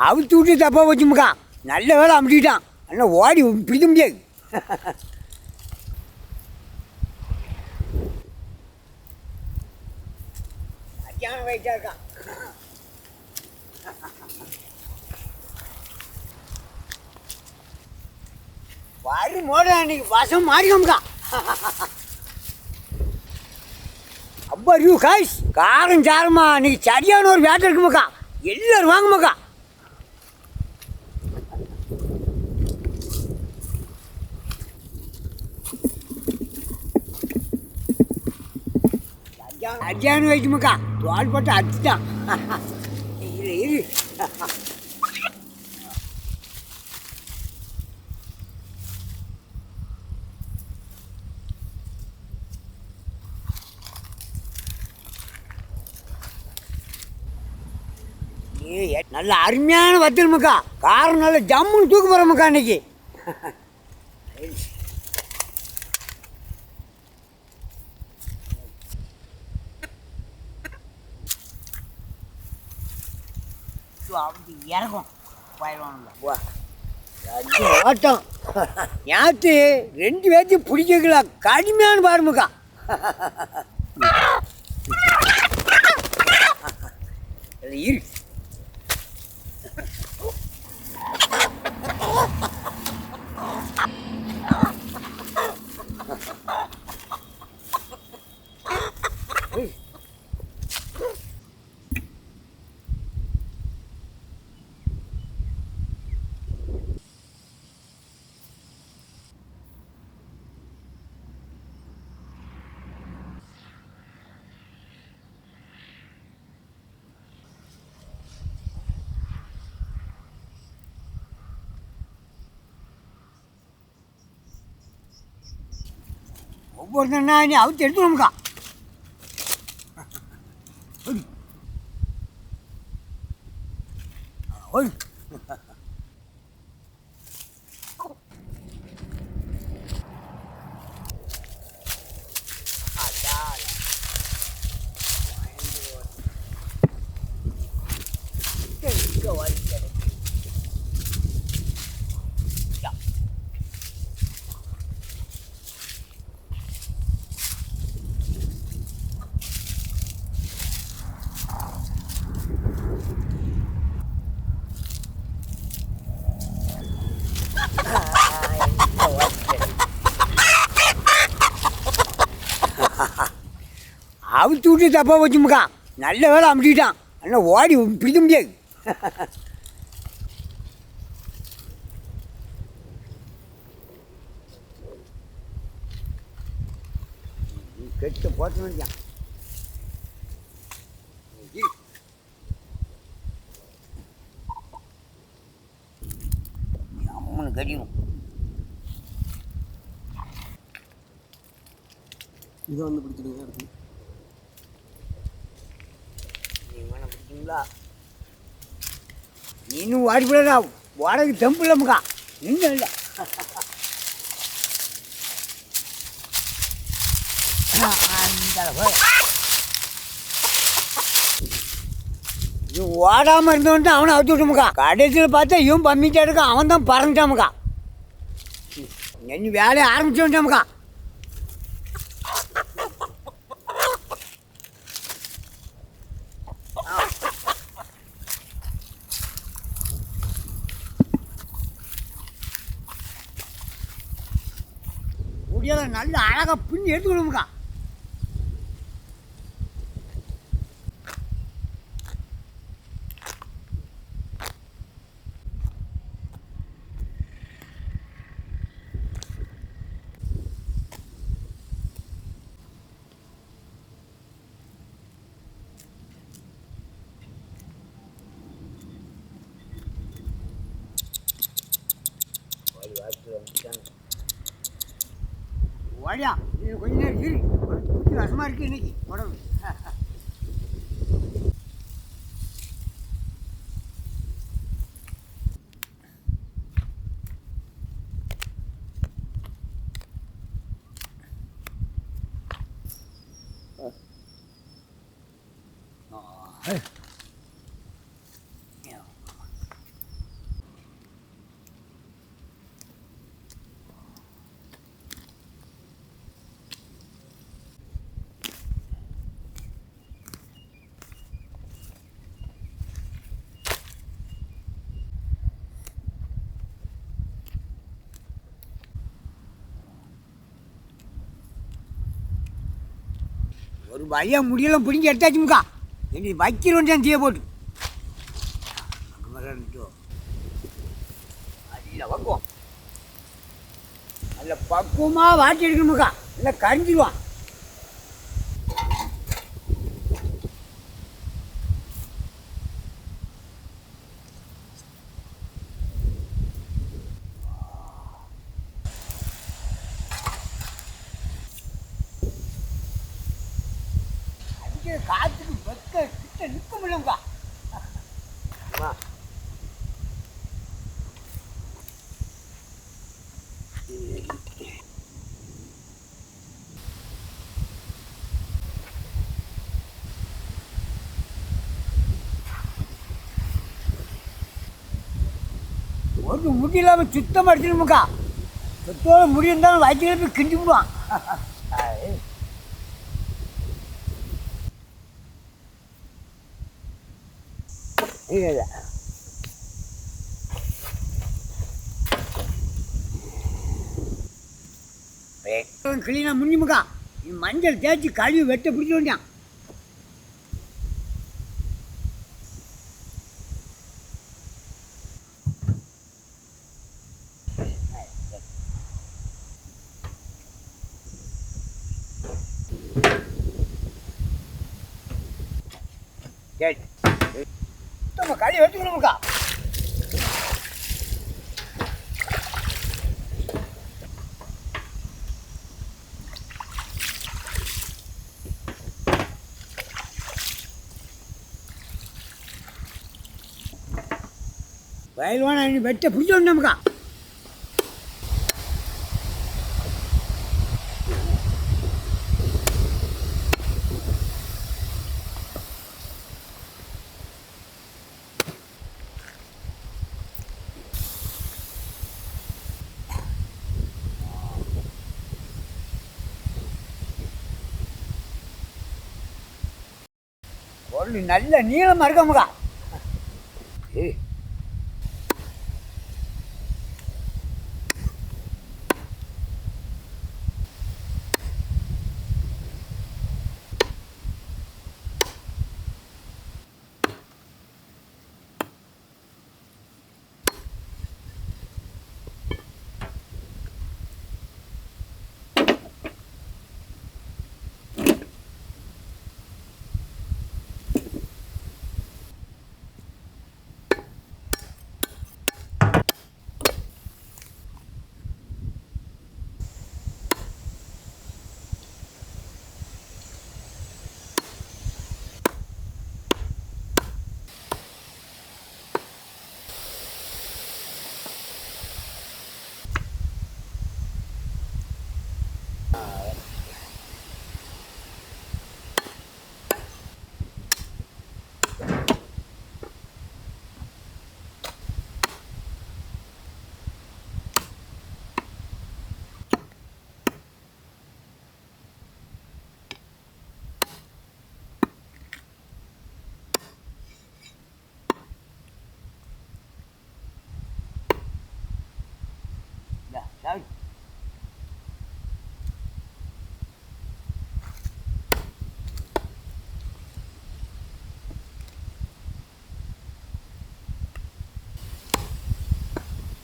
அவுத்து விட்டு தப்பாக போச்சுமுக்கா. நல்ல வேலை அமுட்டிக்கிட்டான். ஆனால் ஓடி பிடிக்க முடியாது. சரியான வயிற்றாக இருக்கான். வரு மோட அன்னைக்கு வசம் மாறிக்கோமுக்கா. அப்பா ரியூ காய்ஸ் காரம் சாரமா அன்னைக்கு சரியான ஒரு வேட்டை இருக்குமாக்கா. எல்லாரும் வாங்குமாக்கா. சரியான வயிற்றுமாக்கா. தோல் போட்டு அடிச்சுட்டான். இரு இரு. நல்ல அருமையான வத்தல்முக்கா. காரம் நல்ல ஜம்முன்னு தூக்க போகிறோமுக்கா அன்னைக்கு. அப்படி இறக்கும் ஓட்டம். நேற்று 2 பேர்த்தையும் பிடிக்கல. கடுமையான பாருமுக்கா. இரு. ஒவ்வொருத்தனா நீ அவுத்து எடுத்துருவோம்க்கா. அவுத்து விட்டு தப்பாக போச்சுமுக்கா. நல்ல வேலை அமுட்டிக்கிட்டான். ஆனால் ஓடி பிடிக்க முடியாது. கெட்ட போட்ட வேண்டியான். அம்மனு கடியும். இதை வந்து பிடிச்சிடுங்க அடுத்து. நீங்கள் பிடிச்சிங்களா? நீனும் வாடிப்படா. வாடகை தம்பு இல்லமுக்கா. இன்னும் இல்லை. இது ஓடாமல் இருந்தவன்ட்டு அவனை அவுத்து விட்டுமுக்கா. கடைசியில் பார்த்தா இவன் பம்மிட்டா இருக்கான். அவன் தான் பறந்துட்டாமுக்கா. நீ வேலையை ஆரம்பிச்சு வந்துட்டாமுக்கா. முடியாத நல்ல அழகாக பின்னி எடுத்துக்கணுமுக்கா. வாடியா இது கொஞ்ச நேரம் இரு. வசமாக இருக்குது இன்னைக்கு உடம்பு. ஒரு வழியாக முடியெல்லாம் பிடிங்கி எடுத்தாச்சுமுக்கா. இனி வைக்கிறோம் தான் தீய போட்டு அதில் வைக்குவோம். அதில் பக்குவமாக வாட்டி எடுக்கணுமுக்கா, இல்லை கரிஞ்சிடுவான். காத்துக்கு வெக்க கிட்ட நிற்க முடியும்க்கா. ஒரு முடி இல்லாமல் சுத்தமாக எடுத்துக்கணுமுக்கா. சுத்தோட முடி இருந்தாலும் வயிற்றுல போய் கிண்டி விடுவான். இல்லை கிளீனா முடியுமுக்கா. மஞ்சள் தேய்ச்சி கழுவி வெட்ட பிடிச்ச வேண்டியான். சரி கழுவி வெட்டுக்கணுமுக்கா. வயல்வான வெட்ட பிடிச்சோம் நமக்கா. பொருள் நல்ல நீளமாக இருக்காமுக்கா.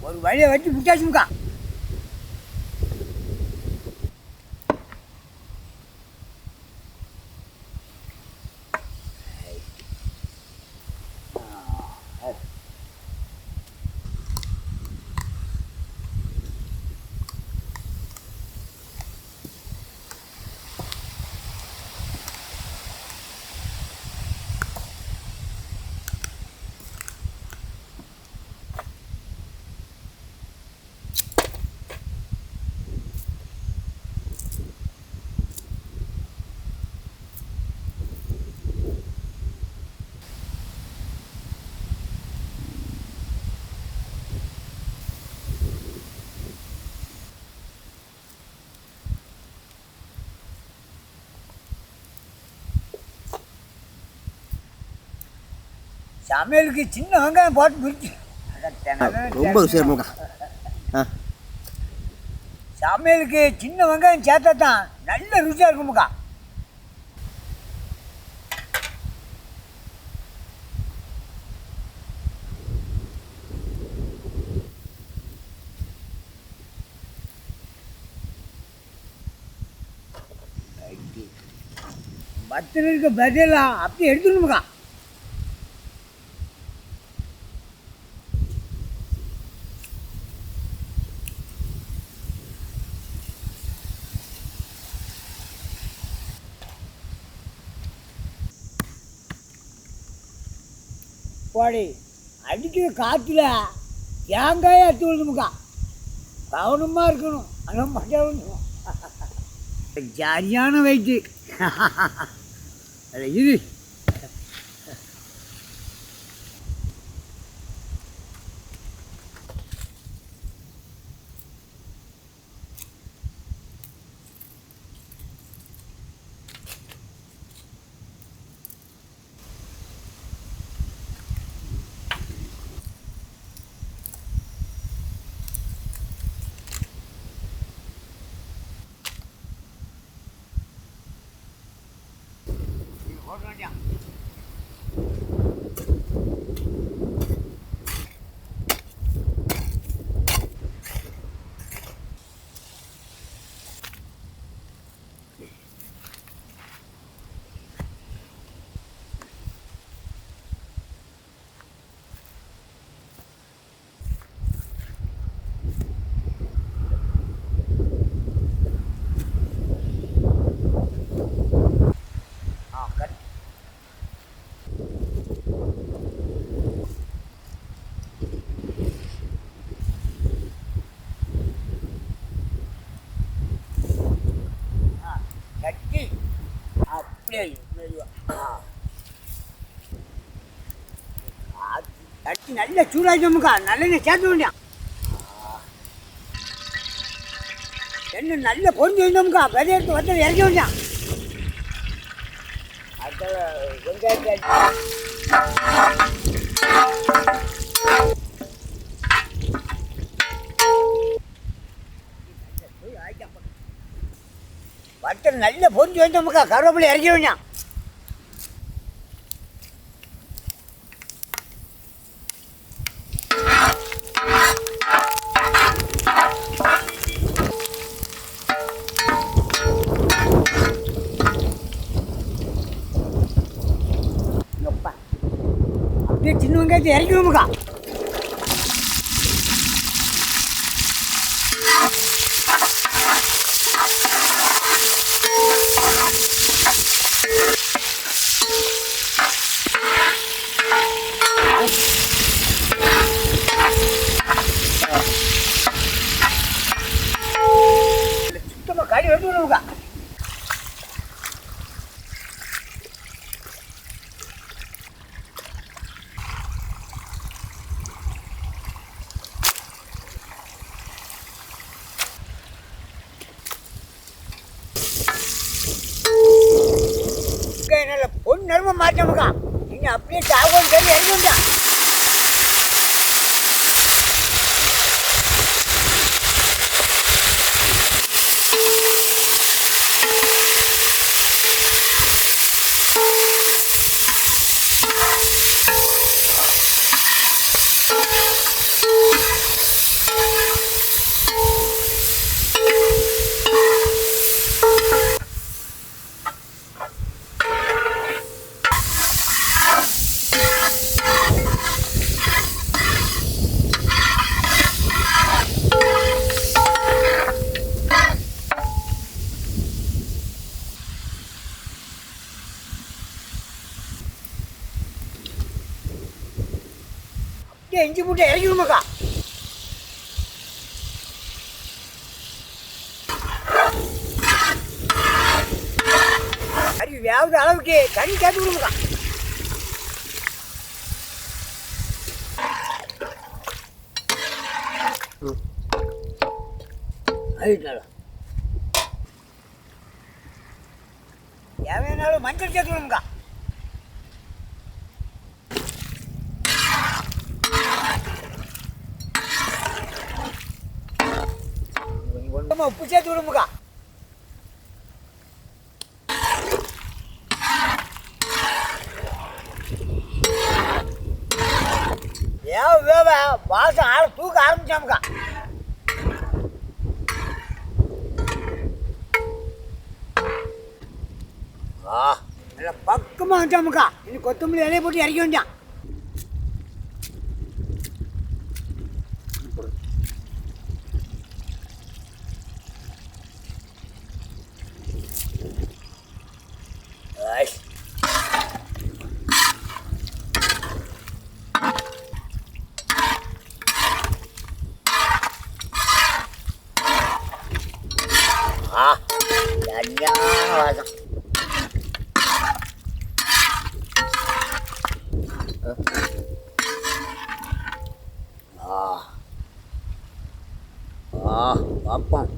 ஒரு வழியை வச்சு விட்டாச்சுமுக்கா. சமையலுக்கு சின்ன வெங்காயம் போட்டு பிடிச்சி ரொம்ப ருசியாக இருக்கும்க்கா. சமையலுக்கு சின்ன வெங்காயம் சேர்த்தா தான் நல்ல ருசியாக இருக்குமுக்கா. பத்தில் இருக்க பதிலாம் அப்படியே எடுத்துடணுமுக்கா. போடி அடிக்கிற காற்றுல தேங்காயை அறுத்து விழுதுமுக்கா. கவனமாக இருக்கணும். ஆனால் மஜா ஜாரியான வெயிட்டு. அது இது கட்டி அப்படியே கட்டி நல்ல சூடாச்சோமுக்கா. நல்லெண்ணெய் சேர்த்து வேண்டியான். எண்ணெய் நல்ல பொறிஞ்சு வந்தோமுக்கா. விதையெடுத்து வத்தல் இறக்கி வேண்டியான். அதில் வெங்காயத்தை வத்தல் நல்ல பொறிஞ்சு வந்தோமுக்கா. கருவேப்பிலை இறக்கி வேண்டியான். அப்படியே சின்ன வெங்காயத்தை இறக்கிடுவோமுக்கா. சுத்தமாக கறி எடுத்துடுவோமுக்கா. நல்ல பொண்ணு நறும மாற்றமுக்கா. நீங்கள் அப்படியே சாகும் சொல்லி இறங்குண்டா. இஞ்சி போட்டு இறக்கிடுமாக்கா. கறி வேவது அளவுக்கு தண்ணி சேர்த்து விடுமுக்கா. தேவையானாலும் மஞ்சள் சேர்த்து விடுமுக்கா. உப்பு சேர்த்து விடுமுக்கா. வேவ வாசம் தூக்க ஆரம்பிச்சாமுக்கா. பக்கமாக வந்துட்டாமுக்கா. இன்னும் கொத்தமல்லி இலையை போட்டு இறக்க வேண்டாம். சரியான வாசம். பார்ப்போம்.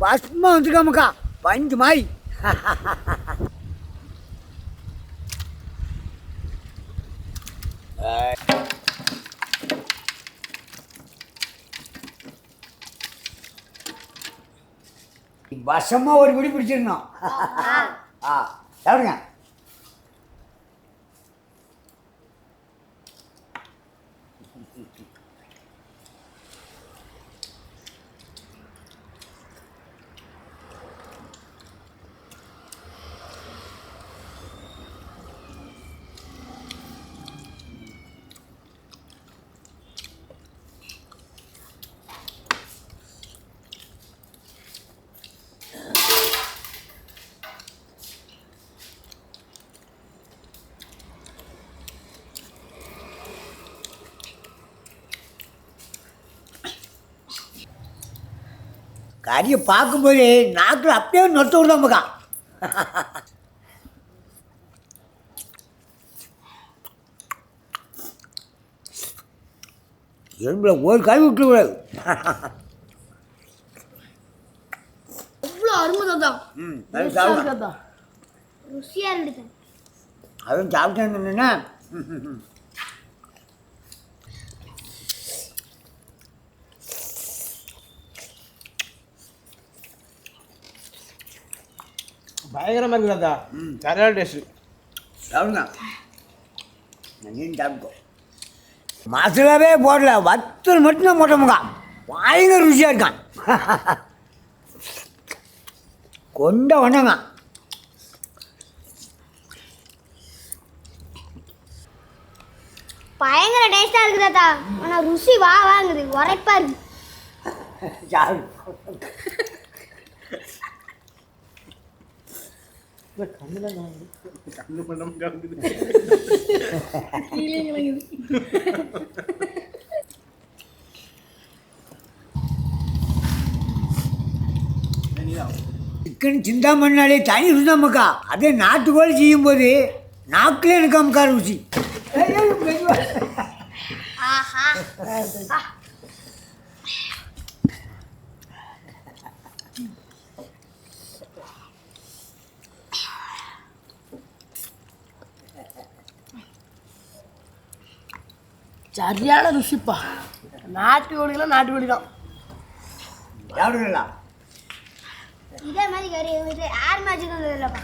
பஸ்மா வந்துருக்காமுக்கா, பஞ்சு மாதிரி. வசமாக ஒரு பிடி பிடிச்சிருந்தோம். சாப்பிடுங்க. கறியை பார்க்கும்போது நாக்கில் அப்படியே நொத்த விடுதாமக்கா. எலும்புல ஒரு கை விட்டு கூடாது. எவ்வளோ அருமை தான். ருசியாக இருந்துச்சு. அதுவும் சாப்பிட்டேன்னு பயங்கரமாக இருக்குதாதா. சரியான டேஸ்ட்டு. சாப்பிடுங்க. நீயும் சாப்பிட்டோம். மசாலாவே போடல, வத்தல் மட்டும்தான் போட்டோமுக்கா. பயங்கர ருசியாக இருக்கான். கொண்ட வண்ணங்க. பயங்கர டேஸ்டாக இருக்குதாத்தா. ஆனால் ருசி வாங்குது, உரைப்பா இருக்கு. கண்ணு பண்ண சிக்கன் சிந்தாமணினாலே தனி ருசிதாமக்கா. அதே நாட்டுக்கோழி செய்யும்போது நாக்கிலே இருக்காமக்கா ருசி. ஆஹா. சரியான ருசிப்பா. நாட்டுக்கோழிலாம் நாட்டுக்கோழி தான். சாப்பிடுங்களா? இதே மாதிரி கறி யார் மேட்சுக்கு இல்லைப்பா.